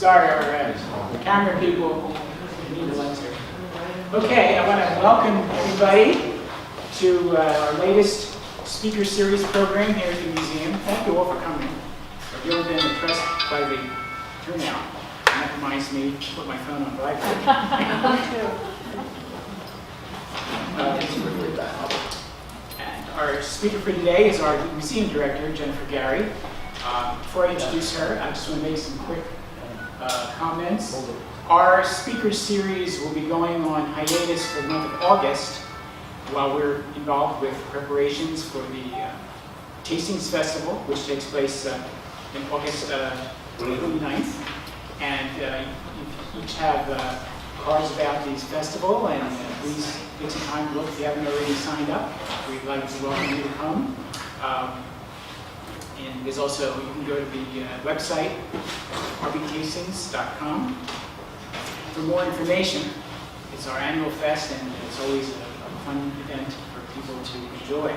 Sorry, our camera people need a laser. Okay, I want to welcome everybody to our latest speaker series program here at the museum. Thank you all for coming. I've really been impressed by the turnout. And that reminds me to put my phone on vibrate. And our speaker for today is our museum director, Jennifer Garey. Before I introduce her, I just want to make some quick comments. Our speaker series will be going on hiatus for the month of August while we're involved with preparations for the Tastings Festival, which takes place in August 29th. And you each have cards about the festival, and please take some time to look if you haven't already signed up. We'd like to welcome you to come. And there's also, you can go to the website, rbtastings.com, for more information. It's our annual fest, and it's always a fun event for people to enjoy.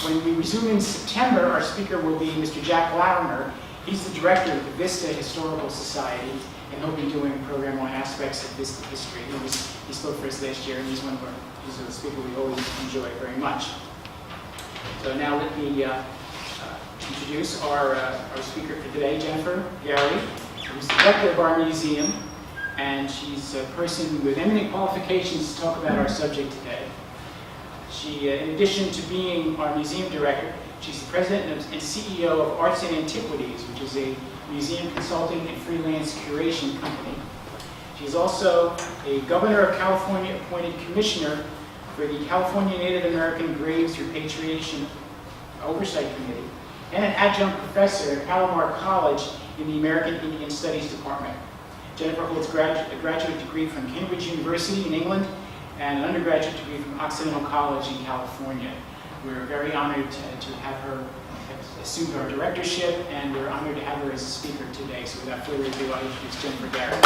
When we resume in September, our speaker will be Mr. Jack Latimer. He's the director of the Vista Historical Society, and he'll be doing a program on aspects of Vista history. He spoke for us last year, and he's a speaker we always enjoy very much. So now let me introduce our speaker for today, Jennifer Garey, who's the director of our museum, and she's a person with eminent qualifications to talk about our subject today. She, in addition to being our museum director, she's the president and CEO of Arts and Antiquities, which is a museum consulting and freelance curation company. She's also a Governor of California appointed commissioner for the California Native American Graves Repatriation Oversight Committee, and an adjunct professor at Palomar College in the American Indian Studies Department. Jennifer holds a graduate degree from Cambridge University in England and an undergraduate degree from Occidental College in California. We're very honored to have her assume our directorship, and we're honored to have her as a speaker today. So without further ado, I'll introduce Jennifer Garey.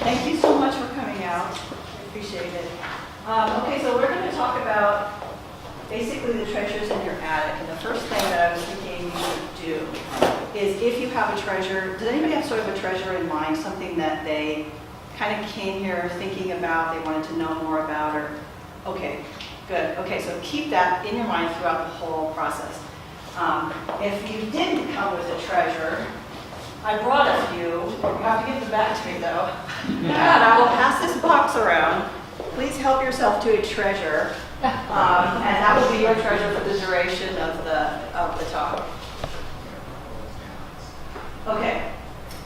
Thank you so much for coming out. I appreciate it. Okay, so we're going to talk about basically the treasures in your attic. And the first thing that I was thinking you should do is, if you have a treasure, does anybody have sort of a treasure in mind, something that they kind of came here thinking about, they wanted to know more about, or, okay, good. Okay, so keep that in your mind throughout the whole process. If you didn't come with a treasure, I brought a few. You have to give them back to me, though. And I will pass this box around. Please help yourself to a treasure, and that will be your treasure for the duration of the talk. Okay,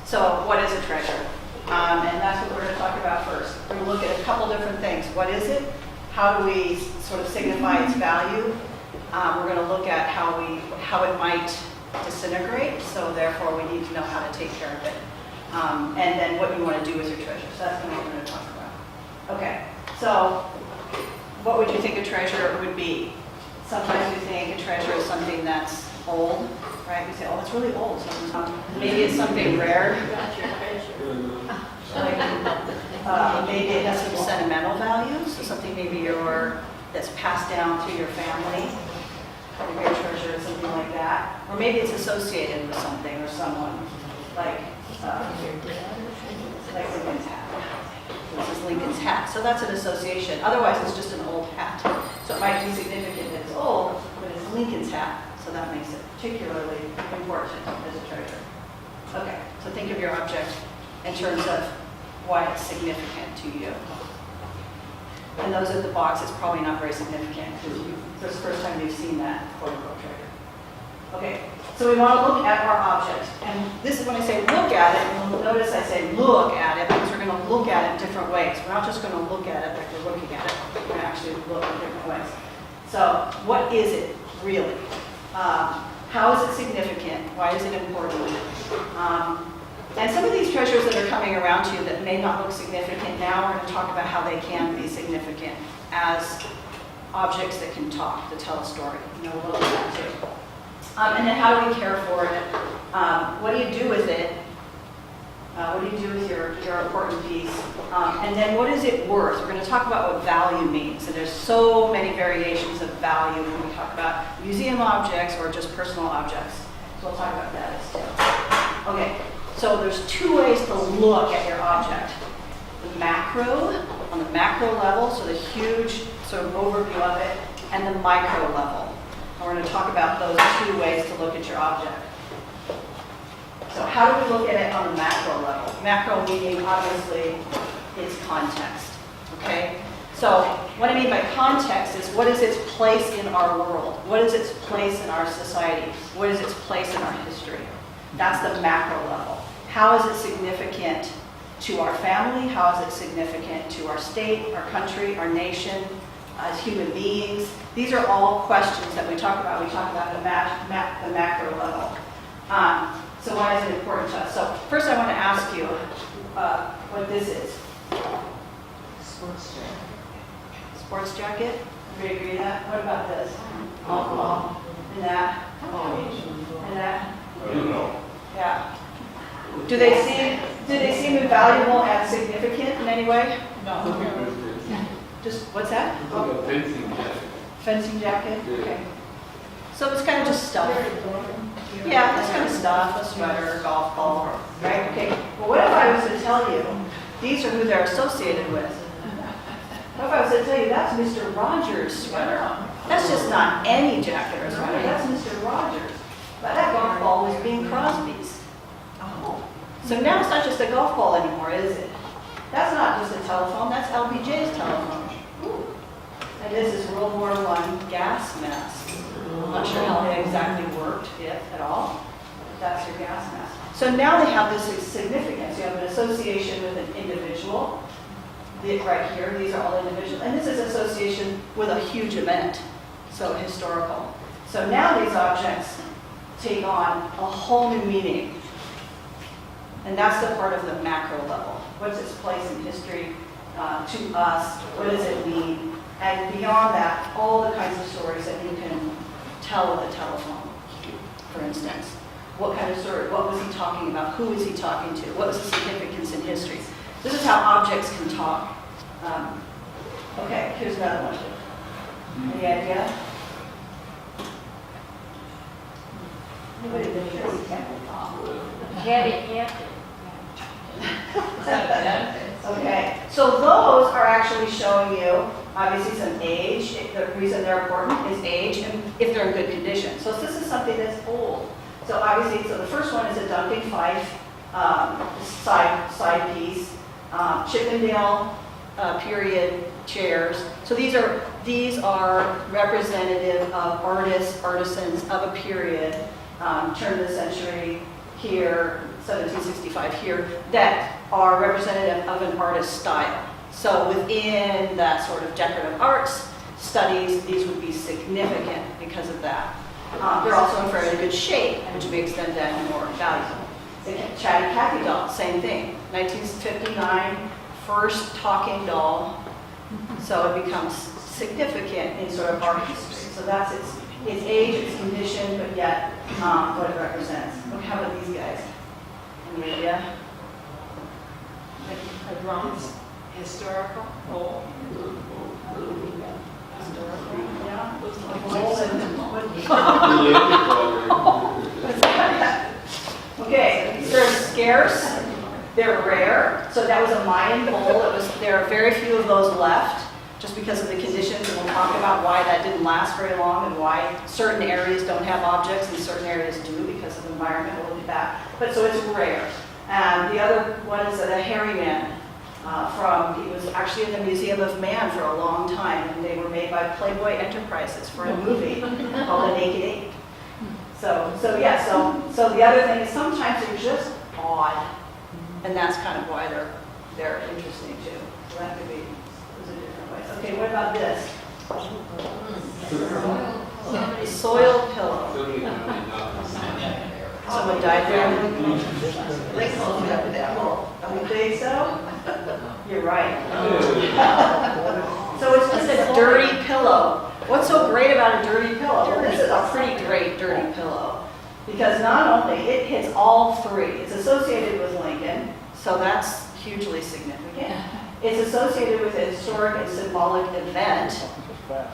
so what is a treasure? And that's what we're going to talk about first. We're going to look at a couple different things. What is it? How do we sort of signify its value? We're going to look at how it might disintegrate, so therefore we need to know how to take care of it. And then what you want to do with your treasure. So that's what we're going to talk about. Okay, so what would you think a treasure would be? Sometimes we think a treasure is something that's old, right? We say, oh, it's really old. So maybe it's something rare. Maybe it has some sentimental value, so something maybe that's passed down through your family. Maybe your treasure is something like that. Or maybe it's associated with something or someone, like Lincoln's hat. This is Lincoln's hat. So that's an association. Otherwise, it's just an old hat. So it might be significant that it's old, but it's Lincoln's hat. So that makes it particularly important as a treasure. Okay, so think of your object in terms of why it's significant to you. And those at the box, it's probably not very significant because this is the first time you've seen that quote-unquote treasure. Okay, so we want to look at our object. And this is when I say look at it, and you'll notice I say look at it because we're going to look at it different ways. We're not just going to look at it like we're looking at it. We're going to actually look in different ways. So what is it really? How is it significant? Why is it important? And some of these treasures that are coming around to you that may not look significant now, we're going to talk about how they can be significant as objects that can talk, to tell a story. We'll look at that too. And then how do we care for it? What do you do with it? What do you do with your important piece? And then what is it worth? We're going to talk about what value means. And there's so many variations of value when we talk about museum objects or just personal objects. So we'll talk about that as too. Okay, so there's two ways to look at your object. The macro, on the macro level, so the huge sort of overview of it, and the micro level. And we're going to talk about those two ways to look at your object. So how do we look at it on the macro level? Macro meaning, obviously, is context, okay? So what I mean by context is what is its place in our world? What is its place in our society? What is its place in our history? That's the macro level. How is it significant to our family? How is it significant to our state, our country, our nation, as human beings? These are all questions that we talk about. We talk about the macro level. So why is it important to us? So first I want to ask you what this is. Sports jacket. Sports jacket? Everybody agree with that? What about this? Alcohol. And that? And that? I don't know. Yeah. Do they seem invaluable and significant in any way? No. Just, what's that? Like a fencing jacket. Fencing jacket? Yeah. Okay. So it's kind of just stuff. Yeah, this kind of stuff, a sweater, golf ball, right? Okay. Well, what if I was to tell you, these are who they're associated with? What if I was to tell you, that's Mr. Rogers' sweater? That's just not any jacket or sweater, that's Mr. Rogers. But that golf ball was Bing Crosby's. Oh. So now it's not just a golf ball anymore, is it? That's not just a telephone, that's LBJ's telephone. Ooh. And this is World War I gas mask. I'm not sure how they exactly worked yet at all. That's your gas mask. So now they have this significance. You have an association with an individual. Right here, these are all individual. And this is association with a huge event, so historical. So now these objects take on a whole new meaning. And that's the part of the macro level. What's its place in history to us? What does it mean? And beyond that, all the kinds of stories that you can tell with a telephone, for instance. What kind of story? What was he talking about? Who was he talking to? What was the significance in history? This is how objects can talk. Okay, here's another one. Any idea? Anybody been here? Okay, so those are actually showing you, obviously, some age. The reason they're important is age and if they're in good condition. So this is something that's old. So obviously, so the first one is a Duncan Fife side piece, Chippendale period chairs. So these are representative of artists, artisans of a period, turn of the century here, 1765 here, that are representative of an artist's style. So within that sort of decorative arts studies, these would be significant because of that. They're also in fairly good shape, which makes them then more valuable. The Chatty Cathy doll, same thing. 1959, first talking doll. So it becomes significant in sort of art history. So that's its age, its condition, but yet what it represents. Look, how about these guys? Any idea? A bronze historical. Oh. Historical? Yeah. Looks like Gold and okay, they're scarce, they're rare. So that was a Mayan bowl. There are very few of those left, just because of the conditions, and we'll talk about why that didn't last very long and why certain areas don't have objects and certain areas do because of the environment. We'll look at that. But so it's rare. And the other one is a hairy man. He was actually in the Museum of Man for a long time, and they were made by Playboy Enterprises for a movie called The Naked Ape. So the other thing is sometimes they're just odd, and that's kind of why they're interesting too. So that could be those are different ways. Okay, what about this? Soil pillow. Someone died there. You think so? You're right. So it's just a dirty pillow. What's so great about a dirty pillow? Well, this is a pretty great dirty pillow because not only it hits all three. It's associated with Lincoln, So that's hugely significant. It's associated with a historic and symbolic event,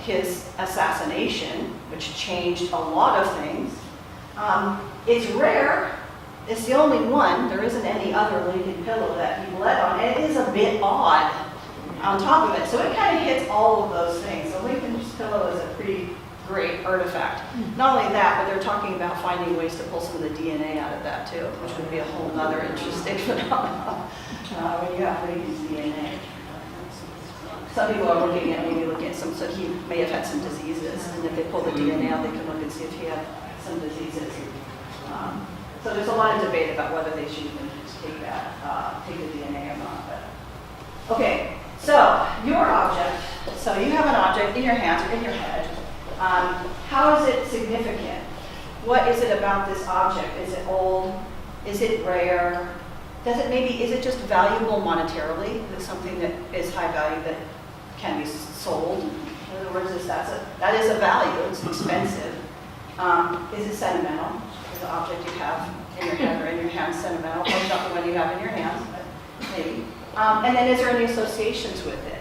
his assassination, which changed a lot of things. It's rare. It's the only one. There isn't any other Lincoln pillow that he bled on. And it is a bit odd on top of it. So it kind of hits all of those things. So Lincoln's pillow is a pretty great artifact. Not only that, but they're talking about finding ways to pull some of the DNA out of that too, which would be a whole other interesting phenomenon when you have Lincoln's DNA. Some people are looking at some, so he may have had some diseases, and if they pull the DNA out, they can look and see if he had some diseases. So there's a lot of debate about whether they should even take the DNA or not. But. Okay, so your object, so you have an object in your hands or in your head. How is it significant? What is it about this object? Is it old? Is it rare? Is it just valuable monetarily? Is it something that is high value that can be sold? In other words, that is a value, it's expensive. Is it sentimental? Is the object you have in your head or in your hands sentimental? Probably not the one you have in your hands, but maybe. And then is there any associations with it?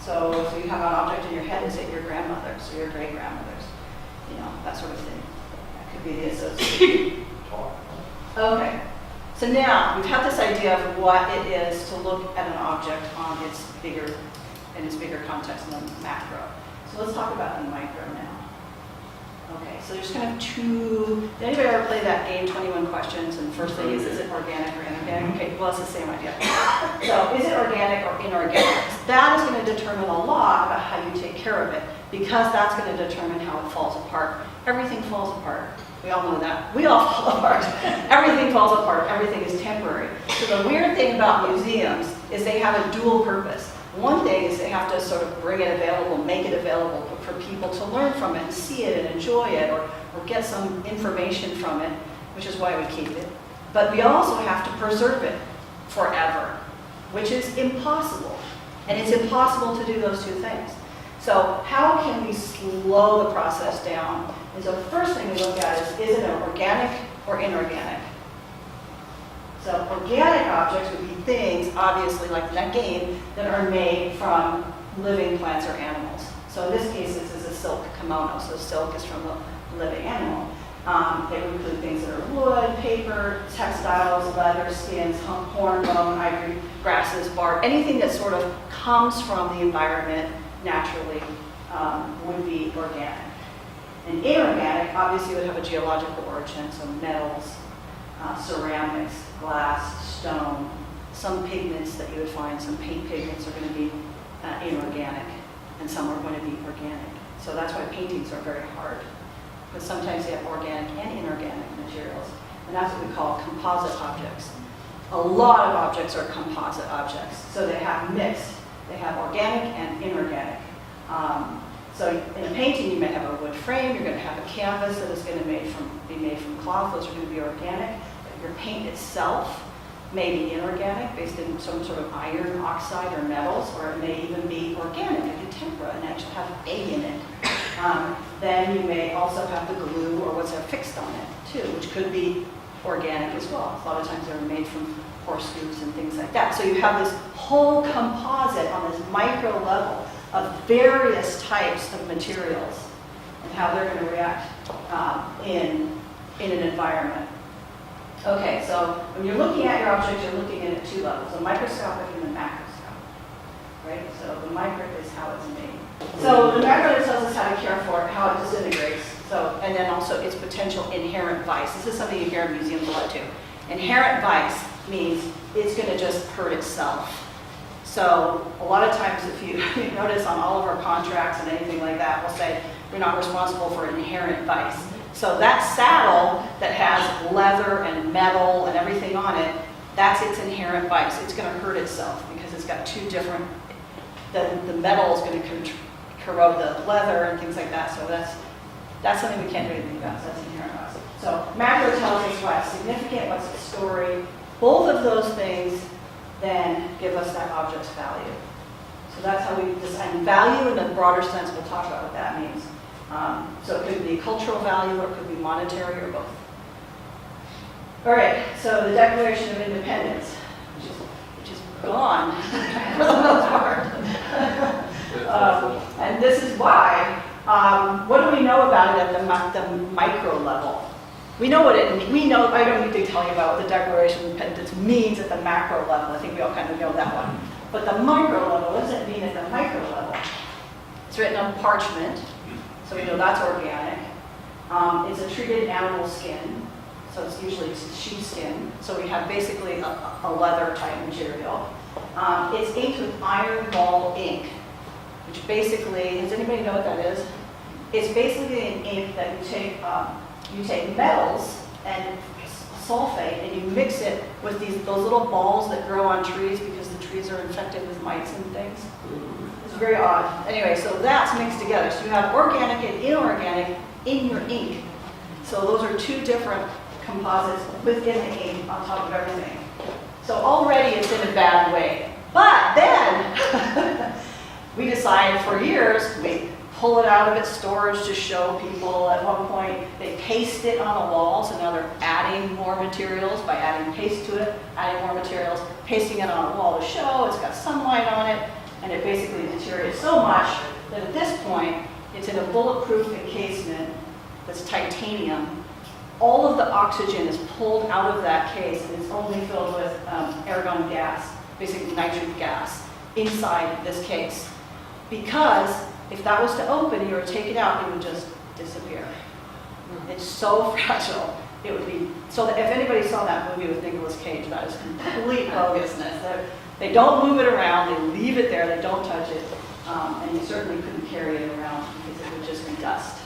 So if you have an object in your head, is it your grandmother's or your great-grandmother's? That sort of thing. That could be the association. Okay. So now we've had this idea of what it is to look at an object on its bigger context in the macro. So let's talk about the micro now. Okay, so there's kind of two. Did anybody ever play that game, 21 questions? And the first thing is it organic or inorganic? Okay, well, it's the same idea. So is it organic or inorganic? That is going to determine a lot about how you take care of it, because that's going to determine how it falls apart. Everything falls apart. We all know that. We all fall apart. Everything falls apart. Everything is temporary. So the weird thing about museums is they have a dual purpose. One thing is they have to sort of bring it available, make it available for people to learn from it and see it and enjoy it or get some information from it, which is why we keep it. But we also have to preserve it forever, which is impossible. And it's impossible to do those two things. So how can we slow the process down? And so the first thing we look at is it an organic or inorganic? So organic objects would be things, obviously, like that game, that are made from living plants or animals. So in this case, this is a silk kimono. So silk is from a living animal. They would include things that are wood, paper, textiles, leather, skins, horn, bone, ivory, grasses, bark. Anything that sort of comes from the environment naturally would be organic. And inorganic, obviously, would have a geological origin, so metals, ceramics, glass, stone, some pigments that you would find, some paint pigments are going to be inorganic, and some are going to be organic. So that's why paintings are very hard, because sometimes they have organic and inorganic materials, and that's what we call composite objects. A lot of objects are composite objects, so they have mixed. They have organic and inorganic. So in a painting, you may have a wood frame, you're going to have a canvas that is going to be made from cloth, those are going to be organic. Your paint itself may be inorganic, based in some sort of iron oxide or metals, or it may even be organic, like a tempera, and actually have egg in it. Then you may also have the glue or what's affixed on it, too, which could be organic as well. A lot of times they're made from horseshoes and things like that. So you have this whole composite on this micro level of various types of materials and how they're going to react in an environment. Okay, so when you're looking at your object, you're looking at it at two levels, the microscopic and the macroscopic, right? So the micro is how it's made. So the macro tells us how to care for it, how it disintegrates, and then also its potential inherent vice. This is something you hear in museums a lot too. Inherent vice means it's going to just hurt itself. So a lot of times if you notice on all of our contracts and anything like that, we'll say we're not responsible for inherent vice. So that saddle that has leather and metal and everything on it, that's its inherent vice. It's going to hurt itself because it's got two different, the metal is going to corrode the leather and things like that. So that's something we can't do anything about. So that's inherent vice. So macro tells us what's significant, what's the story. Both of those things then give us that object's value. So that's how we design value in the broader sense. We'll talk about what that means. So it could be cultural value or it could be monetary or both. All right, so the Declaration of Independence. which is gone for the most part. And this is why. What do we know about it at the micro level? We know what it means. We know, I don't need to tell you about what the Declaration of Independence means at the macro level. I think we all kind of know that one. But the micro level, what does it mean at the micro level? It's written on parchment, so we know that's organic. It's a treated animal skin, so it's usually sheepskin. So we have basically a leather type material. It's inked with iron gall ink, which basically, does anybody know what that is? It's basically an ink that you take metals and sulfate and you mix it with those little balls that grow on trees because the trees are infected with mites and things. It's very odd. Anyway, so that's mixed together. So you have organic and inorganic in your ink. So those are two different composites within the ink on top of everything. So already it's in a bad way. But then we decided for years, we pull it out of its storage to show people. At one point, they paste it on a wall, so now they're adding more materials by adding paste to it, adding more materials, pasting it on a wall to show. It's got sunlight on it, and it basically deteriorates so much that at this point, it's in a bulletproof encasement that's titanium. All of the oxygen is pulled out of that case, and it's only filled with argon gas, basically nitric gas, inside this case. Because if that was to open, you were to take it out, it would just disappear. It's so fragile. It would be, so that if anybody saw that movie with Nicolas Cage, that is complete bogusness. They don't move it around, they leave it there, they don't touch it, and you certainly couldn't carry it around because it would just be dust.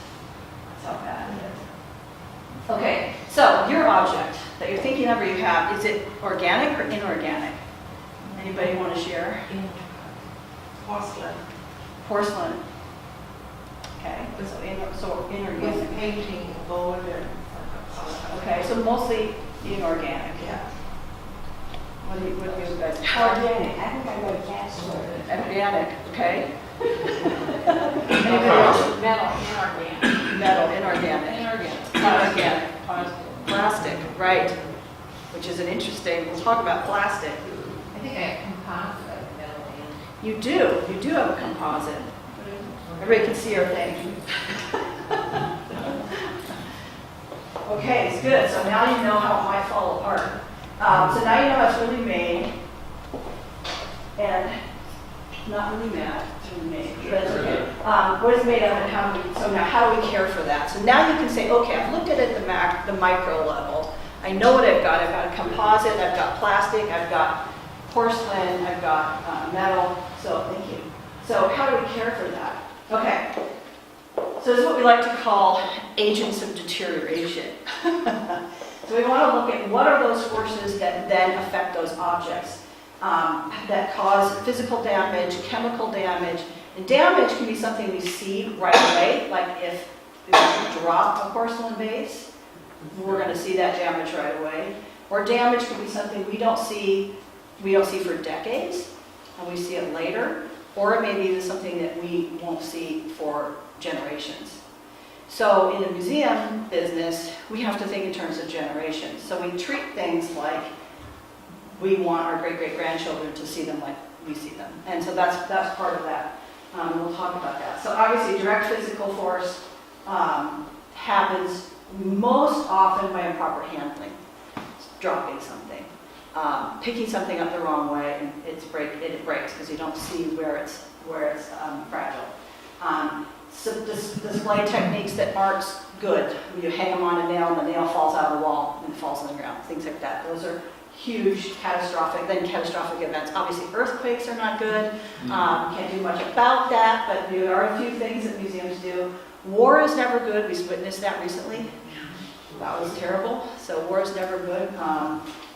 That's how bad it is. Okay, so your object that you're thinking of or you have, is it organic or inorganic? Anybody want to share? Porcelain. Porcelain. Okay, so inorganic. With painting, gold and. Okay, so mostly inorganic. Yeah. What do you guys? Organic, I think I got gas word. Organic, okay. Anybody Metal, else? inorganic. Metal, inorganic. Inorganic. Not organic. Positive. Plastic, right. Which is an interesting, we'll talk about plastic. I think I have composite metal and. You do have a composite. Everybody can see your thing. Okay, it's good. So now you know how it might fall apart. So now you know how it's really made. And not really mad, it's really made, but it's okay. What it's made of and how do we care for that? So now you can say, okay, I've looked at it at the micro level. I know what I've got. I've got a composite, I've got plastic, I've got porcelain, I've got metal. So thank you. So how do we care for that? Okay. So this is what we like to call agents of deterioration. So we want to look at what are those forces that then affect those objects that cause physical damage, chemical damage. And damage can be something we see right away, like if we drop a porcelain vase, we're going to see that damage right away. Or damage can be something we don't see for decades, and we see it later. Or it may be something that we won't see for generations. So in the museum business, we have to think in terms of generations. So we treat things like we want our great-great-grandchildren to see them like we see them. And so that's part of that. We'll talk about that. So obviously direct physical force happens most often by improper handling. Dropping something. Picking something up the wrong way, and it breaks because you don't see where it's fragile. So display techniques that aren't good. You hang them on a nail, and the nail falls out of the wall and it falls on the ground. Things like that. Those are huge catastrophic events. Obviously, earthquakes are not good. Can't do much about that, but there are a few things that museums do. War is never good. We witnessed that recently. That was terrible. So war is never good.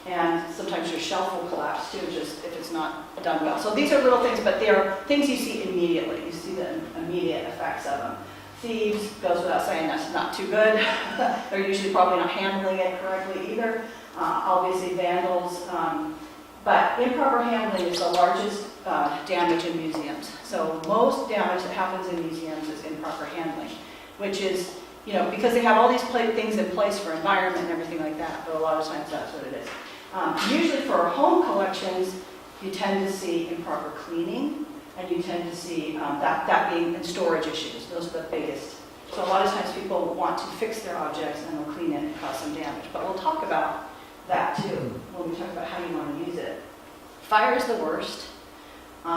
And sometimes your shelf will collapse too, just if it's not done well. So these are little things, but they are things you see immediately. You see the immediate effects of them. Thieves, goes without saying, that's not too good. They're usually probably not handling it correctly either. Obviously vandals. But improper handling is the largest damage in museums. So most damage that happens in museums is improper handling, which is, because they have all these things in place for environment and everything like that, but a lot of times that's what it is. Usually for home collections, you tend to see improper cleaning, and you tend to see that being in storage issues. Those are the biggest. So a lot of times people want to fix their objects and they'll clean it and cause some damage. But we'll talk about that too when we talk about how you want to use it. Fire is the worst. And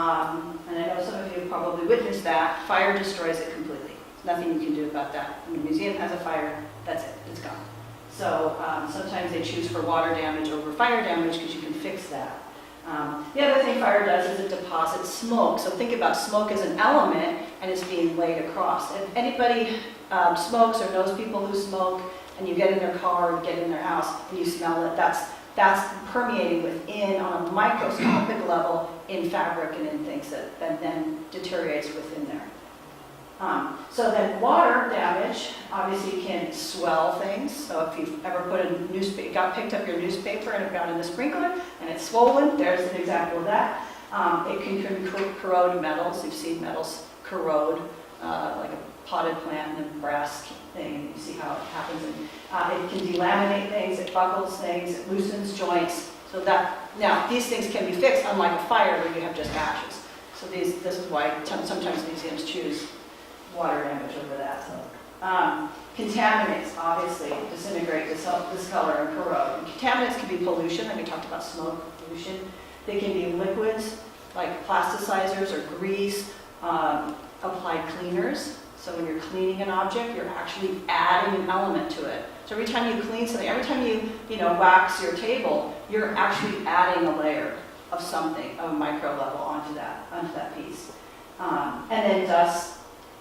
I know some of you have probably witnessed that. Fire destroys it completely. There's nothing you can do about that. When a museum has a fire, that's it. It's gone. So sometimes they choose for water damage over fire damage because you can fix that. The other thing fire does is it deposits smoke. So think about smoke as an element and it's being laid across. If anybody smokes or knows people who smoke and you get in their car or get in their house and you smell it, that's permeating within on a microscopic level in fabric and in things that then deteriorates within there. So then water damage obviously can swell things. So if you've ever put picked up your newspaper and it got in the sprinkler and it's swollen, there's an example of that. It can corrode metals. You've seen metals corrode, like a potted plant and a brass thing. You see how it happens. And, it can delaminate things, it buckles things, it loosens joints. So now these things can be fixed, unlike a fire where you have just ashes. So this is why sometimes museums choose water damage over that. So, contaminants obviously disintegrate, discolor, and corrode. And contaminants can be pollution, like we talked about smoke pollution. They can be liquids like plasticizers or grease, applied cleaners. So when you're cleaning an object, you're actually adding an element to it. So every time you clean something, every time you wax your table, you're actually adding a layer of something, of a micro level onto that piece. And then dust.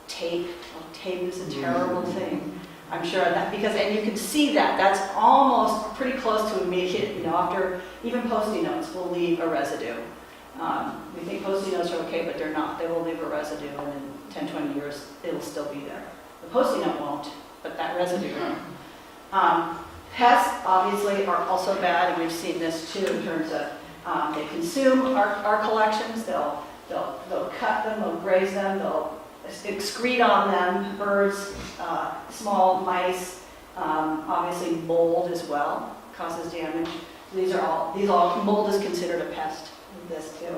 Tape. Well, tape is a terrible thing. I'm sure that and you can see that's almost pretty close to immediate, after even Post-it notes will leave a residue. We think Post-it notes are okay, but they're not. They will leave a residue, and in 10, 20 years, it'll still be there. The Post-it note won't, but that residue won't. Pests, obviously, are also bad, and we've seen this too in terms of they consume our collections. They'll cut them, they'll graze them, they'll excrete on them, birds, small mice, obviously mold as well causes damage. These all mold is considered a pest in this too.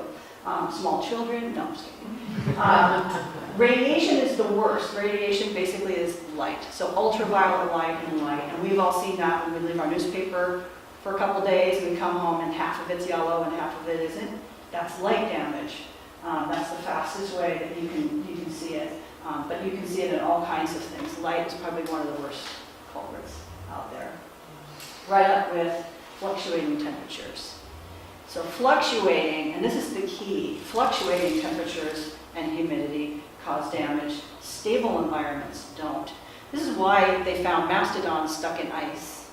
Small children, no, I'm just kidding. Radiation is the worst. Radiation basically is light. So ultraviolet light and light. And we've all seen that when we leave our newspaper for a couple days, we come home and half of it's yellow and half of it isn't. That's light damage. That's the fastest way that you can see it. But you can see it in all kinds of things. Light is probably one of the worst culprits out there. Right up with fluctuating temperatures. So fluctuating, and this is the key, fluctuating temperatures and humidity cause damage. Stable environments don't. This is why they found mastodons stuck in ice.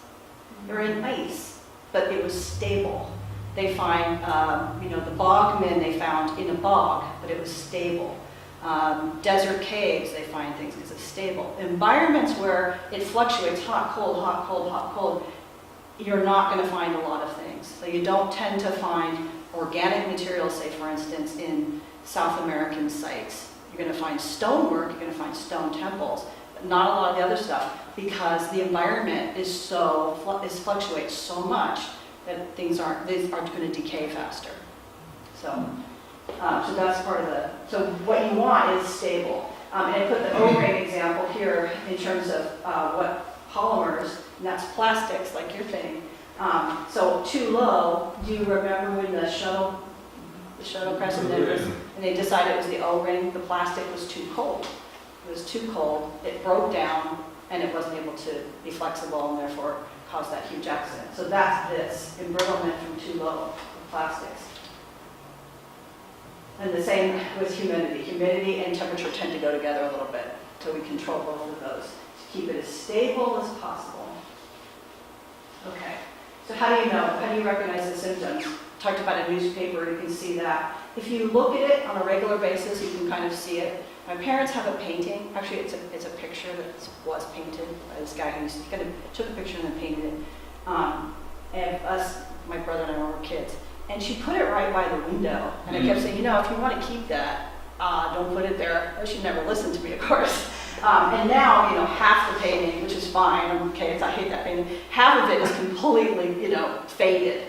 They're in ice, but it was stable. They find, the bogmen they found in a bog, but it was stable. Desert caves, they find things because it's stable. Environments where it fluctuates, hot, cold, hot, cold, hot, cold, you're not going to find a lot of things. So you don't tend to find organic materials, say for instance, in South American sites. You're going to find stonework, you're going to find stone temples, but not a lot of the other stuff because the environment fluctuates so much that things aren't going to decay faster. So that's part of so what you want is stable. And I put the O-ring example here in terms of what polymers, and that's plastics like your thing. So too low, do you remember when the shuttle crash and they decided it was the O-ring, the plastic was too cold. It was too cold, it broke down, and it wasn't able to be flexible and therefore caused that huge accident. So that's this, embrittlement from too low of plastics. And the same with humidity. Humidity and temperature tend to go together a little bit, so we control both of those to keep it as stable as possible. Okay, so how do you know? How do you recognize the symptoms? Talked about a newspaper, you can see that. If you look at it on a regular basis, you can kind of see it. My parents have a painting. Actually, it's a picture that was painted by this guy who kind of took a picture and then painted it. And us, my brother and I were kids. And she put it right by the window. And I kept saying, if you want to keep that, don't put it there. She never listened to me, of course. And now, half the painting, which is fine, okay, I hate that painting, half of it is completely, faded.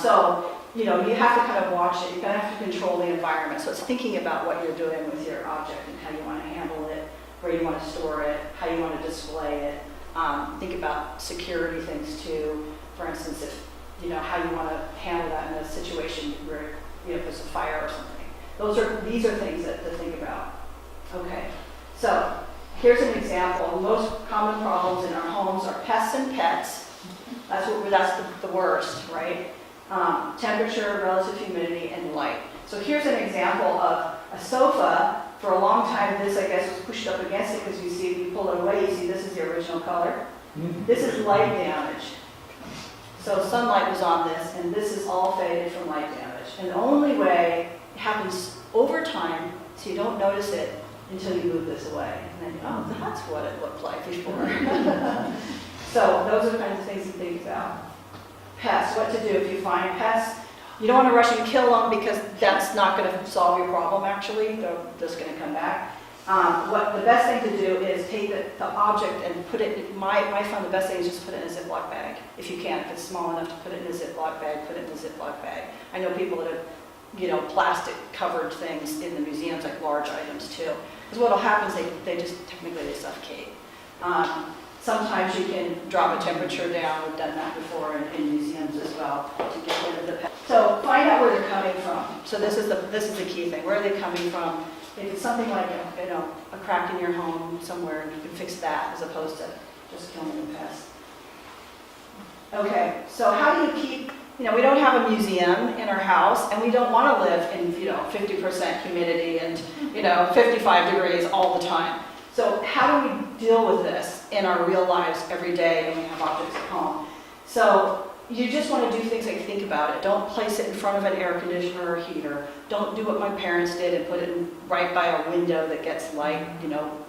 So, you know, you have to kind of watch it. You're going to have to control the environment. So it's thinking about what you're doing with your object and how you want to handle it, where you want to store it, how you want to display it. Think about security things too. For instance, if, you know, how you want to handle that in a situation where, you know, there's a fire or something. These are things that to think about. Okay, so here's an example. The most common problems in our homes are pests and pets. That's the worst, right? Temperature, relative humidity, and light. So here's an example of a sofa. For a long time, this, I guess, was pushed up against it because you see, if you pull it away, you see this is the original color. This is light damage. So sunlight was on this, and this is all faded from light damage. And the only way it happens over time, so you don't notice it until you move this away. And then, oh, that's what it looked like before. So those are the kinds of things to think about. Pests, what to do if you find pests. You don't want to rush and kill them because that's not going to solve your problem, actually. They're just going to come back. What the best thing to do is take the object and put it, I found the best thing is just put it in a Ziploc bag. If you can, if it's small enough to put it in a Ziploc bag, put it in a Ziploc bag. I know people that have, you know, plastic covered things in the museums, like large items too. Because what will happen is they just, technically they suffocate. Sometimes you can drop a temperature down. We've done that before in museums as well to get rid of the pet. So find out where they're coming from. So this is the key thing. Where are they coming from? If it's something like a crack in your home somewhere, you can fix that as opposed to just killing the pest. Okay, so how do you keep? You know, we don't have a museum in our house, and we don't want to live in 50% humidity and 55 degrees all the time. So how do we deal with this in our real lives every day when we have objects at home? So you just want to do things like think about it. Don't place it in front of an air conditioner or heater. Don't do what my parents did and put it right by a window that gets light,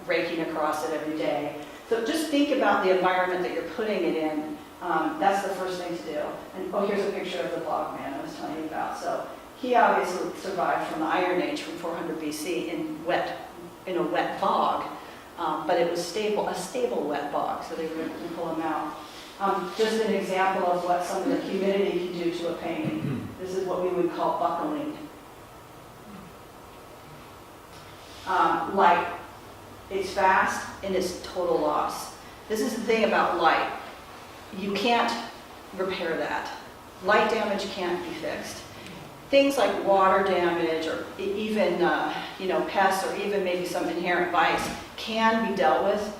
raking across it every day. So just think about the environment that you're putting it in. That's the first thing to do. And here's a picture of the bog man I was telling you about. So he obviously survived from the Iron Age from 400 BC in a wet bog. But it was a stable wet bog, so they would pull them out. Just an example of what some of the humidity can do to a painting. This is what we would call buckling. Light. It's fast and it's total loss. This is the thing about light. You can't repair that. Light damage can't be fixed. Things like water damage or even pests or even maybe some inherent vice can be dealt with.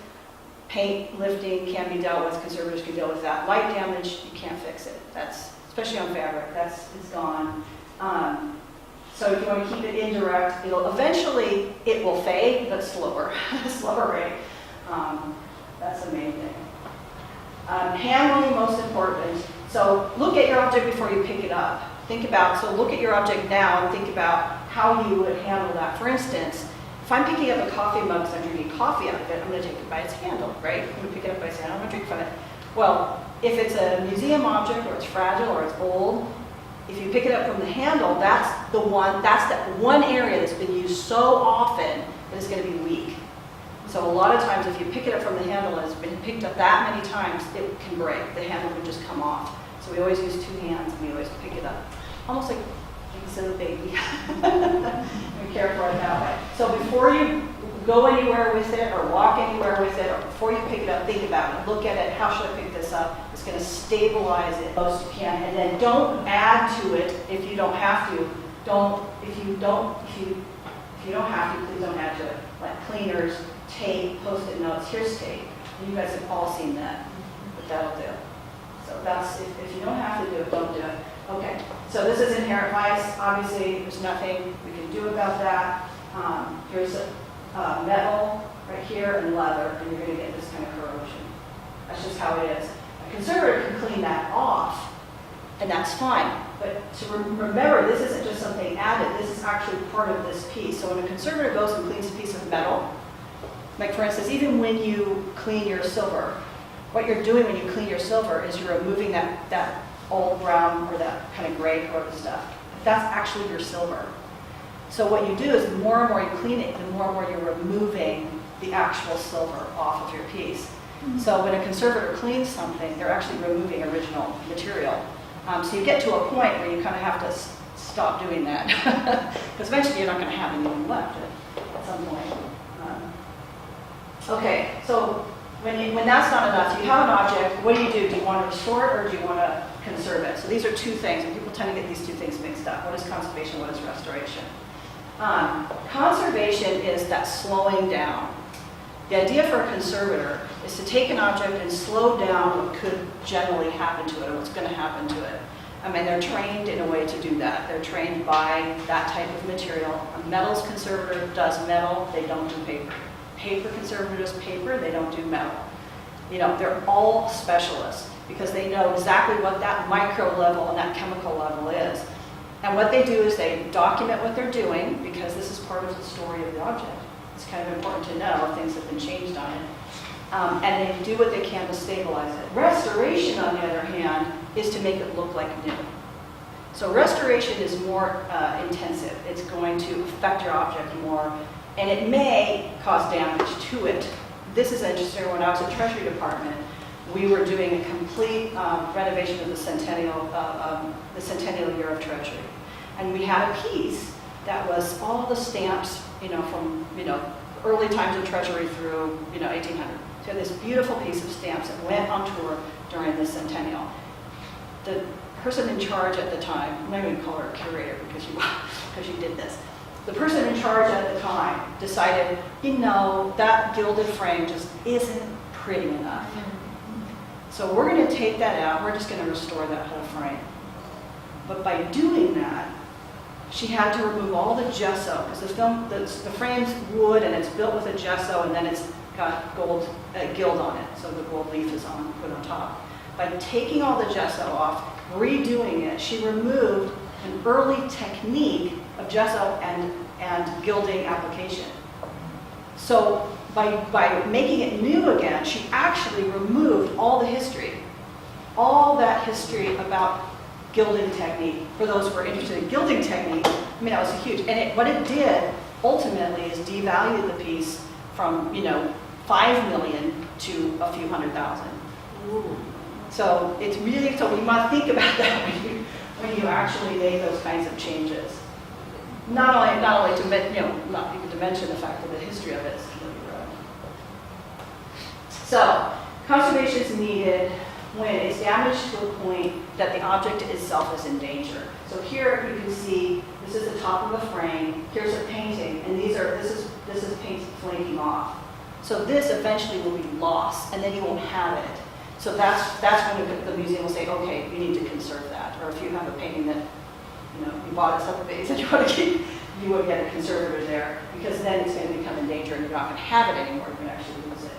Paint lifting can be dealt with. Conservators can deal with that. Light damage, you can't fix it. That's especially on fabric. It's gone. So if you want to keep it indirect, eventually it will fade, but slower, slower rate. That's the main thing. Handling, most important. So look at your object before you pick it up. So look at your object now and think about how you would handle that. For instance, if I'm picking up a coffee mug because I'm drinking coffee out of it, I'm going to take it by its handle, right? I'm going to pick it up by its handle, I'm going to drink from it. Well, if it's a museum object or it's fragile or it's old, if you pick it up from the handle, that's that one area that's been used so often that it's going to be weak. So a lot of times if you pick it up from the handle and it's been picked up that many times, it can break. The handle can just come off. So we always use two hands and we always pick it up. Almost like instead of a baby. We care for it that way. So before you go anywhere with it or walk anywhere with it, or before you pick it up, think about it. Look at it. How should I pick this up? It's going to stabilize it most you can. And then don't add to it if you don't have to. If you don't have to, please don't add to it. Like cleaners, tape, Post-it notes. Here's tape. You guys have all seen that, but that'll do. So that's, if you don't have to do it, don't do it. Okay, so this is inherent vice. Obviously, there's nothing we can do about that. Here's a metal right here and leather, and you're going to get this kind of corrosion. That's just how it is. A conservator can clean that off, and that's fine. But to remember, this isn't just something added. This is actually part of this piece. So when a conservator goes and cleans a piece of metal, like for instance, even when you clean your silver, what you're doing when you clean your silver is you're removing that old brown or that kind of gray corroded stuff. That's actually your silver. So what you do is the more and more you clean it, the more and more you're removing the actual silver off of your piece. So when a conservator cleans something, they're actually removing original material. So you get to a point where you kind of have to stop doing that, because eventually you're not going to have anything left at some point. Okay, so when that's not enough, you have an object, what do? Do you want to restore it or do you want to conserve it? So these are two things, and people tend to get these two things mixed up. What is conservation, what is restoration? Conservation is that slowing down. The idea for a conservator is to take an object and slow down what could generally happen to it or what's going to happen to it. I mean, they're trained in a way to do that. They're trained by that type of material. A metals conservator does metal, they don't do paper. Paper conservator does paper, they don't do metal. You know, they're all specialists because they know exactly what that micro level and that chemical level is. And what they do is they document what they're doing because this is part of the story of the object. It's kind of important to know if things have been changed on it. And they do what they can to stabilize it. Restoration, on the other hand, is to make it look like new. So restoration is more intensive. It's going to affect your object more, and it may cause damage to it. This is interesting. When I was at Treasury Department, we were doing a complete renovation of the centennial year of Treasury. And we had a piece that was all the stamps, from, early times of Treasury through, 1800. So this beautiful piece of stamps that went on tour during the centennial. The person in charge at the time, I'm not going to call her a curator because you did this. The person in charge at the time decided, that gilded frame just isn't pretty enough. So we're going to take that out. We're just going to restore that whole frame. But by doing that, she had to remove all the gesso because the frame's wood and it's built with a gesso and then it's got gold gild on it, so the gold leaf is put on top. By taking all the gesso off, redoing it, she removed an early technique of gesso and gilding application. So by making it new again, she actually removed all the history, all that history about gilding technique. For those who are interested in gilding technique, that was huge. And what it did ultimately is devalue the piece from 5 million to a few 100,000. So it's really, so we must think about that when you actually make those kinds of changes. Not only to not even to mention the fact that the history of it is really ruined. So conservation is needed when it's damaged to a point that the object itself is in danger. So here you can see this is the top of a frame. Here's a painting, and this is paint flaking off. So this eventually will be lost, and then you won't have it. So that's when the museum will say, okay, you need to conserve that. Or if you have a painting that you bought at Sotheby's and you want to keep, you would get a conservator there because then it's going to become in danger and you're not going to have it anymore. You're going to actually lose it.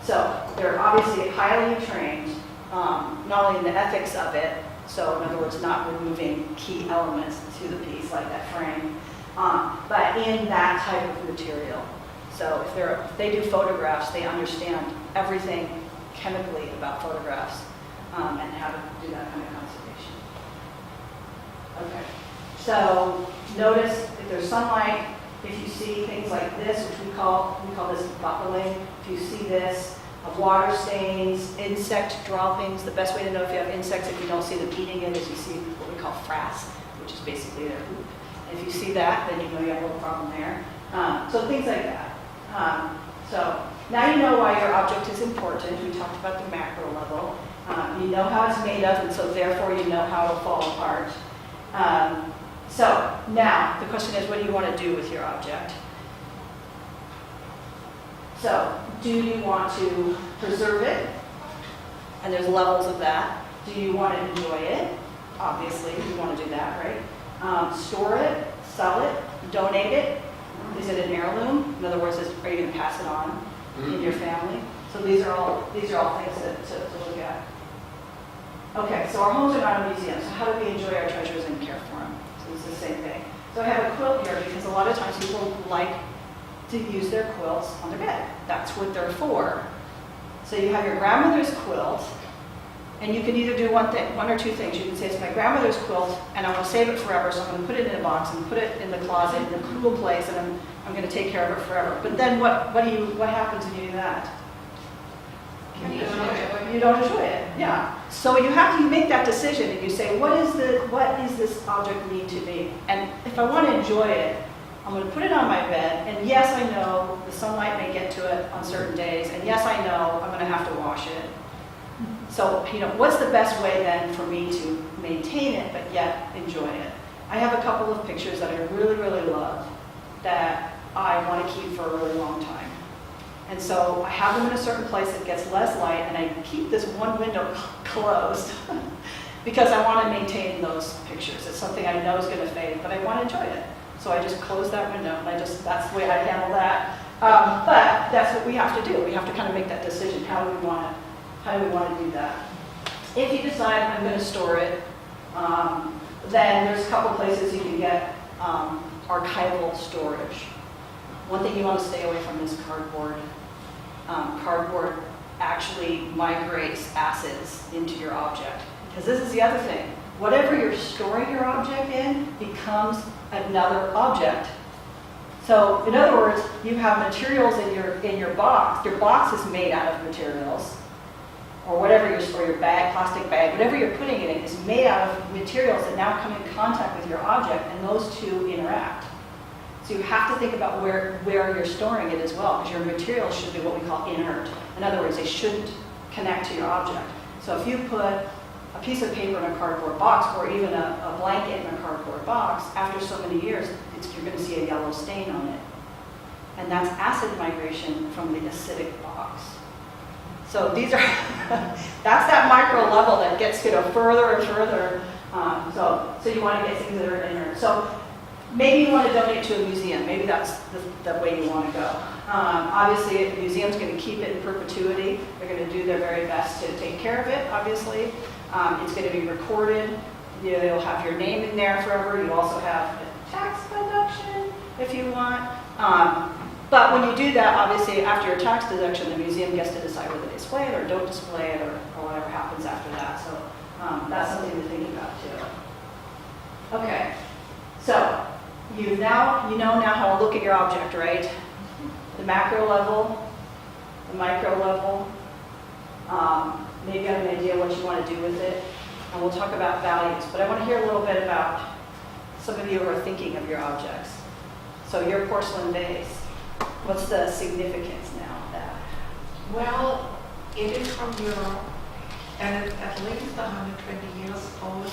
So they're obviously highly trained, not only in the ethics of it, so in other words, not removing key elements to the piece like that frame, but in that type of material. So if they do photographs, they understand everything chemically about photographs and how to do that kind of conservation. Okay, so notice if there's sunlight, if you see things like this, which we call this buckling, if you see this, water stains, insect droppings, the best way to know if you have insects if you don't see them eating it is you see what we call frass, which is basically their poop. And if you see that, then you know you have a little problem there. So things like that. So now you know why your object is important. We talked about the macro level. You know how it's made of, and so therefore you know how it'll fall apart. So now the question is, what do you want to do with your object? So do you want to preserve it? And there's levels of that. Do you want to enjoy it? Obviously, you want to do that, right? Store it, sell it, donate it. Is it an heirloom? In other words, are you going to pass it on in your family? So these are all things to look at. Okay, so our homes are not a museum. So how do we enjoy our treasures and care for them? So it's the same thing. So I have a quilt here because a lot of times people like to use their quilts on their bed. That's what they're for. So you have your grandmother's quilt, and you can either do one or two things. You can say, it's my grandmother's quilt, and I want to save it forever, so I'm going to put it in a box and put it in the closet in a cool place, and I'm going to take care of it forever. But then what happens when you do that? Can you enjoy it? You don't enjoy it, yeah. So you make that decision and you say, what does this object mean to me? And if I want to enjoy it, I'm going to put it on my bed, and yes, I know the sunlight may get to it on certain days, and yes, I know I'm going to have to wash it. So, what's the best way then for me to maintain it, but yet enjoy it? I have a couple of pictures that I really, really love that I want to keep for a really long time. And so I have them in a certain place that gets less light, and I keep this one window closed because I want to maintain those pictures. It's something I know is going to fade, but I want to enjoy it. So I just close that window, and that's the way I handle that. But that's what we have to do. We have to kind of make that decision. How do we want to do that? If you decide I'm going to store it, then there's a couple places you can get archival storage. One thing you want to stay away from is cardboard. Cardboard actually migrates acids into your object. Because this is the other thing. Whatever you're storing your object in becomes another object. So in other words, you have materials in your box. Your box is made out of materials, or whatever your bag, plastic bag, whatever you're putting in it is made out of materials that now come in contact with your object, and those two interact. So you have to think about where you're storing it as well, because your materials should be what we call inert. In other words, they shouldn't connect to your object. So if you put a piece of paper in a cardboard box, or even a blanket in a cardboard box, after so many years, you're going to see a yellow stain on it. And that's acid migration from the acidic box. So these are, that's that micro level that gets further and further. So you want to get things that are inert. So maybe you want to donate to a museum. Maybe that's the way you want to go. Obviously, the museum's going to keep it in perpetuity. They're going to do their very best to take care of it, obviously. It's going to be recorded. You'll have your name in there forever. You also have a tax deduction if you want. But when you do that, obviously, after your tax deduction, the museum gets to decide whether they display it or don't display it, or whatever happens after that. So that's something to think about too. Okay, so you know now how to look at your object, right? The macro level, the micro level. Maybe you have an idea what you want to do with it, and we'll talk about values. But I want to hear a little bit about some of you who are thinking of your objects. So your porcelain vase, what's the significance now of that? Well, it is from Europe, and it's at least 120 years old,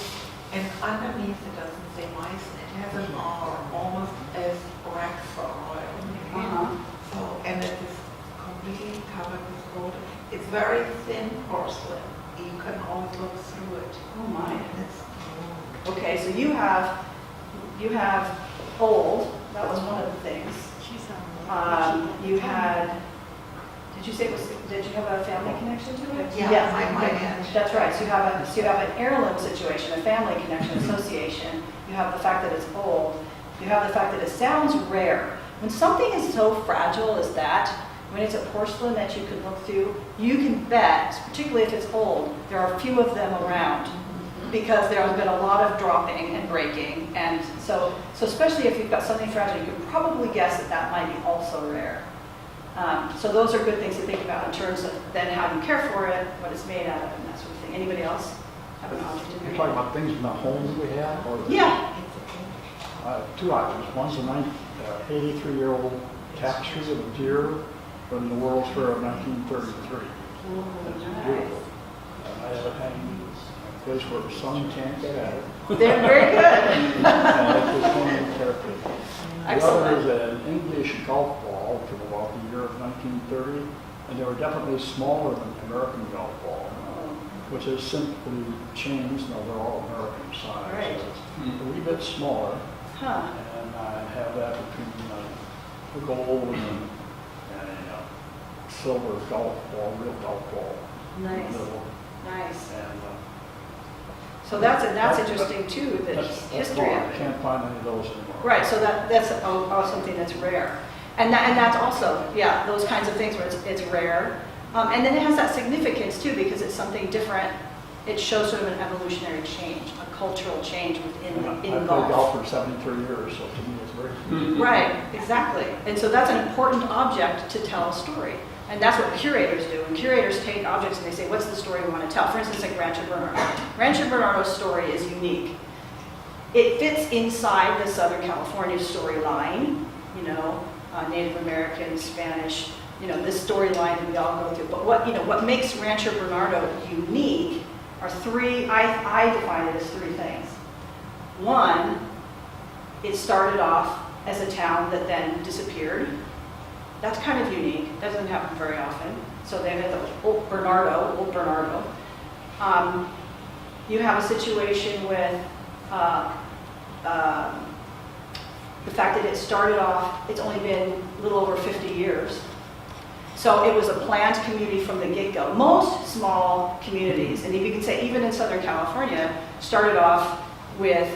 and underneath it doesn't say Meissen. It has an R, almost as wax or oil. So, and it is completely covered with gold. It's very thin porcelain. You can always look through it. Oh my. It's Okay, so you have old. That was one of the things. You had. Did you say it was? Did you have a family connection to it? Yeah, my aunt. That's right. So you have an heirloom situation, a family connection, association. You have the fact that it's old. You have the fact that it sounds rare. When something is so fragile as that, when it's a porcelain that you can look through, you can bet, particularly if it's old, there are few of them around, because there has been a lot of dropping and breaking. And so especially if you've got something fragile, you can probably guess that might be also rare. So those are good things to think about in terms of then how you care for it, what it's made out of, and that sort of thing. Anybody else have an object in You're there? talking about things in the home that we have? Or Yeah. two items. One's a 83-year-old tapestry of a deer from the World's Fair of 1933. It's beautiful. And I have it hanging in a place where the sun can't get at it. They're very good. And it's just one of the characters. The Excellent. other is an English golf ball from about the year of 1930, and they were definitely smaller than the American golf ball, which has simply changed. Now they're all American size. Right. So it's a wee bit smaller, Huh. and I have that between the gold and a silver golf ball, real golf ball. Nice. Little, Nice. and, So that's interesting too, the that's history gone. of I it. can't find any of those anymore. Right, so that's something that's rare. And that's also, yeah, those kinds of things where it's rare. And then it has that significance too, because it's something different. It shows sort of an evolutionary change, a cultural change within I've in played golf. golf for 73 years, so to me it's very Right, exactly. And so that's an important object to tell a story. And that's what curators do. And curators take objects and they say, what's the story we want to tell? For instance, like Rancho Bernardo. Rancho Bernardo's story is unique. It fits inside the Southern California storyline, you know, Native American, Spanish, you know, this storyline that we all go through. But what makes Rancho Bernardo unique are three, I define it as three things. One, it started off as a town that then disappeared. That's kind of unique. Doesn't happen very often. So they had the old Bernardo. You have a situation with the fact that it started off, it's only been a little over 50 years. So it was a planned community from the get-go. Most small communities, and if you can say even in Southern California, started off with,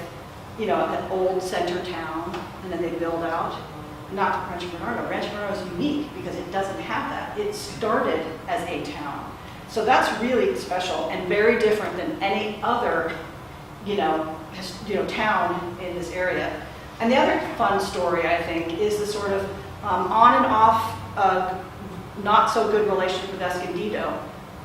you know, an old center town, and then they build out. Not Rancho Bernardo. Rancho Bernardo is unique because it doesn't have that. It started as a town. So that's really special and very different than any other, town in this area. And the other fun story, I think, is the sort of on and off not so good relationship with Escondido,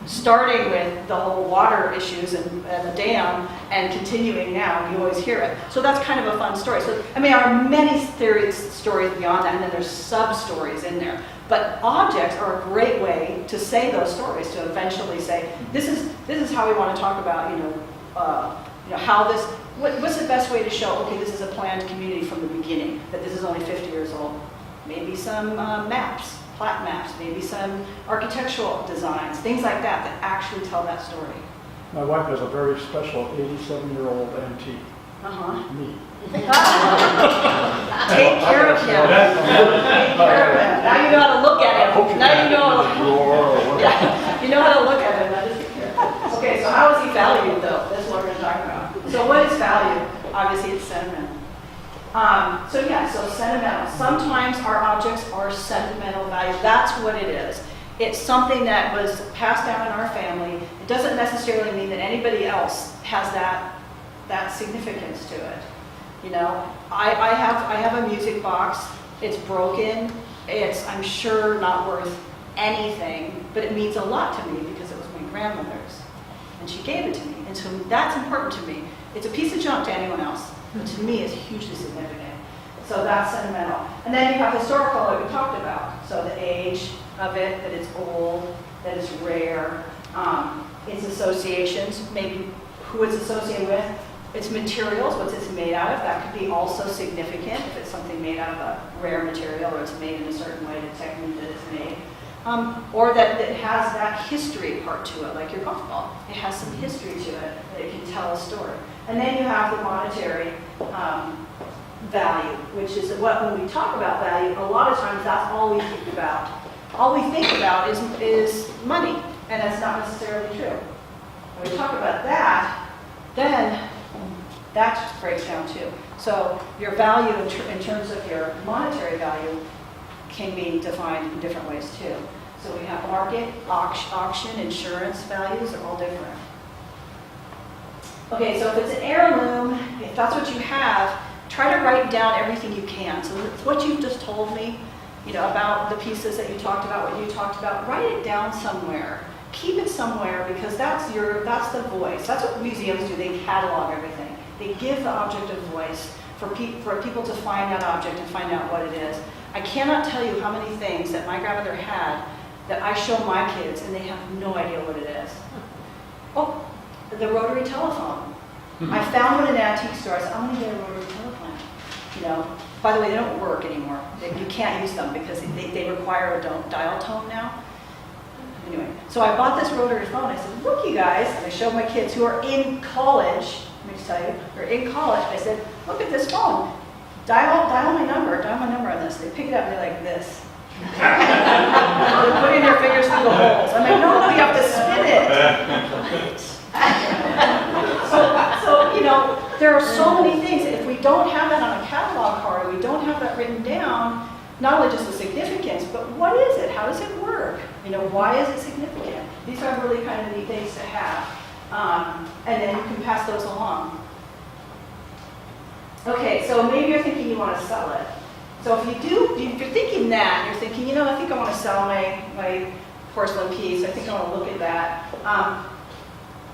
starting with the whole water issues and the dam, and continuing now. You always hear it. So that's kind of a fun story. So I mean, there are many stories beyond that, and then there's sub-stories in there. But objects are a great way to say those stories, to eventually say, this is how we want to talk about, how this. What's the best way to show? Okay, this is a planned community from the beginning. That this is only 50 years old. Maybe some maps. Plat maps, maybe some architectural designs, things like that actually tell that story. My wife has a very special 87-year-old antique. Me. Take care of him. Take care of him. Now you know how to look at him. Now you know. Yeah, you know how to look at him. Now just take care of him. Okay, so how is he valued though? That's what we're going to talk about. So what is value? Obviously, it's sentimental. So sentimental. Sometimes our objects are sentimental value. That's what it is. It's something that was passed down in our family. It doesn't necessarily mean that anybody else has that significance to it. You know, I have a music box. It's broken. It's, I'm sure, not worth anything, but it means a lot to me because it was my grandmother's, and she gave it to me, and so that's important to me. It's a piece of junk to anyone else, but to me it's hugely significant. So that's sentimental. And then you have historical that we talked about. So the age of it, that it's old, that it's rare, its associations, maybe who it's associated with, its materials, what it's made out of, that could be also significant if it's something made out of a rare material or it's made in a certain way, the technique that it's made. Or that it has that history part to it, like your golf ball. It has some history to it that it can tell a story. And then you have the monetary value, which is what, when we talk about value, a lot of times that's all we think about. All we think about is money, and that's not necessarily true. When we talk about that, then that breaks down too. So your value in terms of your monetary value can be defined in different ways too. So we have market, auction, insurance values are all different. Okay, so if it's an heirloom, if that's what you have, try to write down everything you can. So what you've just told me, about the pieces that you talked about, what you talked about, write it down somewhere. Keep it somewhere because that's the voice. That's what museums do. They catalog everything. They give the object a voice for people to find that object and find out what it is. I cannot tell you how many things that my grandmother had that I show my kids and they have no idea what it is. Oh, the rotary telephone. I found one in an antique store. I said, I'm going to get a rotary telephone. By the way, they don't work anymore. You can't use them because they require a dial tone now. Anyway, so I bought this rotary phone. I said, look, you guys. And I showed my kids who are in college. Let me just tell you, they're in college. I said, look at this phone. Dial my number on this. They pick it up and they're like this. They're putting their fingers through the holes. I'm like, no, you have to spin it. So there are so many things. If we don't have that on a catalog card, or we don't have that written down, not only just the significance, but what is it? How does it work? Why is it significant? These are really kind of neat things to have. And then you can pass those along. Okay, so maybe you're thinking you want to sell it. So if you're thinking that, you're thinking, you know, I think I want to sell my porcelain piece, I think I want to look at that.